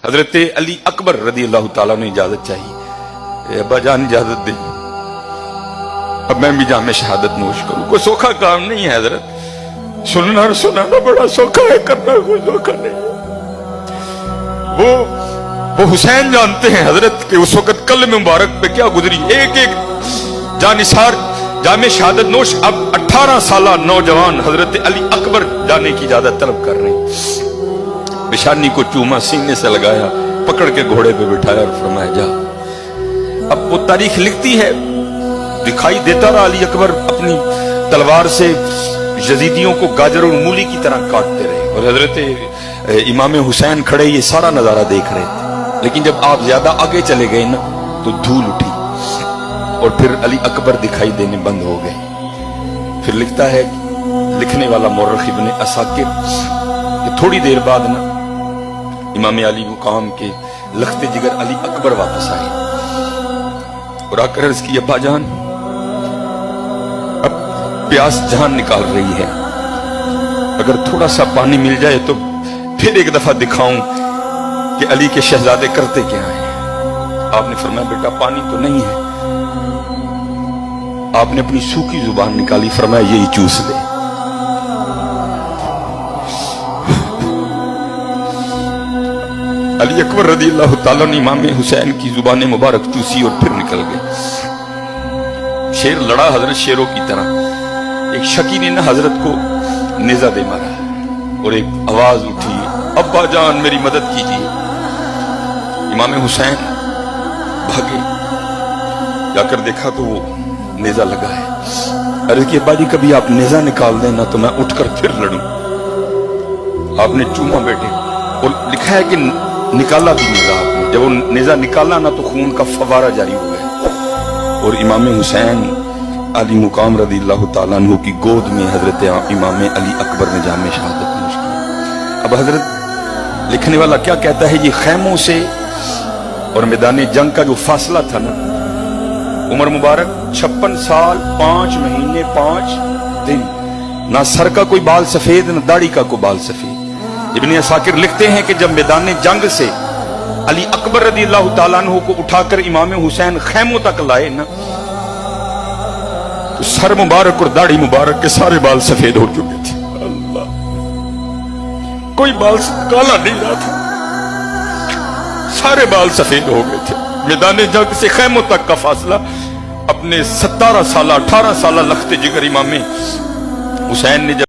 حضرت علی اکبر رضی اللہ تعالیٰ نے اجازت چاہیے، ابا جان اجازت دیں، اب میں بھی جامع شہادت نوش کروں۔ کوئی سوکھا کام نہیں ہے حضرت، سننا اور سنانا بڑا سوکھا ہے، کرنا کوئی سوکھا نہیں ہے۔ وہ حسین جانتے ہیں حضرت کہ اس وقت کلم مبارک پہ کیا گزری، ایک ایک جانثار جامع شہادت نوش اب 18 سالہ نوجوان حضرت علی اکبر جانے کی اجازت طلب کر رہے ہیں۔ پیشانی کو چوما، سینے سے لگایا، پکڑ کے گھوڑے پہ بٹھایا اور فرمایا جا۔ اب وہ تاریخ لکھتی ہے، دکھائی دیتا رہا علی اکبر اپنی تلوار سے یزیدیوں کو گاجر اور مولی کی طرح کاٹتے رہے، اور حضرت امام حسین کھڑے یہ سارا نظارہ دیکھ رہے تھے۔ لیکن جب آپ زیادہ آگے چلے گئے نا تو دھول اٹھی اور پھر علی اکبر دکھائی دینے بند ہو گئے۔ پھر لکھتا ہے لکھنے والا مورخ ابن عساکر کہ تھوڑی دیر بعد نا امام علی مقام کے لخت جگر علی اکبر واپس آئے اور آ کر عرض کی ابا جان اب پیاس جان نکال رہی ہے، اگر تھوڑا سا پانی مل جائے تو پھر ایک دفعہ دکھاؤں کہ علی کے شہزادے کرتے کیا ہیں۔ آپ نے فرمایا بیٹا پانی تو نہیں ہے۔ آپ نے اپنی سوکھی زبان نکالی، فرمایا یہی چوس لے۔ علی اکبر رضی اللہ تعالیٰ نے امام حسین کی زبان مبارک چوسی اور پھر نکل گئے۔ شیر لڑا حضرت شیروں کی طرح، ایک شکی نے نہ حضرت کو نیزہ دے مارا اور ایک آواز اٹھی ابا جان میری مدد کیجیے۔ امام حسین بھاگے، جا کر دیکھا تو وہ نیزہ لگا ہے۔ ارے کہ ابا جی کبھی آپ نیزہ نکال دینا تو میں اٹھ کر پھر لڑوں۔ آپ نے چوما بیٹے، اور لکھا ہے کہ نکالا بھی نیزہ آپ نے، جب وہ نیزہ نکالا نا تو خون کا فوارہ جاری ہو گیا، اور امام حسین علی مقام رضی اللہ تعالیٰ عنہ کی گود میں حضرت امام علی اکبر نے جامع شہادت نوش کی۔ اب حضرت لکھنے والا کیا کہتا ہے، یہ خیموں سے اور میدان جنگ کا جو فاصلہ تھا نا، عمر مبارک 56 سال 5 مہینے 5 دن، نہ سر کا کوئی بال سفید نہ داڑھی کا کوئی بال سفید۔ ابن عساکر لکھتے ہیں کہ جب میدان جنگ سے علی اکبر رضی اللہ تعالیٰ عنہ کو اٹھا کر امام حسین خیموں تک لائے نا تو سر مبارک اور داڑھی مبارک کے سارے بال سفید ہو چکے تھے۔ اللہ، کوئی بال کالا نہیں رہا تھا، سارے بال سفید ہو گئے تھے۔ میدان جنگ سے خیموں تک کا فاصلہ اپنے 17 سالہ 18 سالہ لخت جگر امام حسین نے جب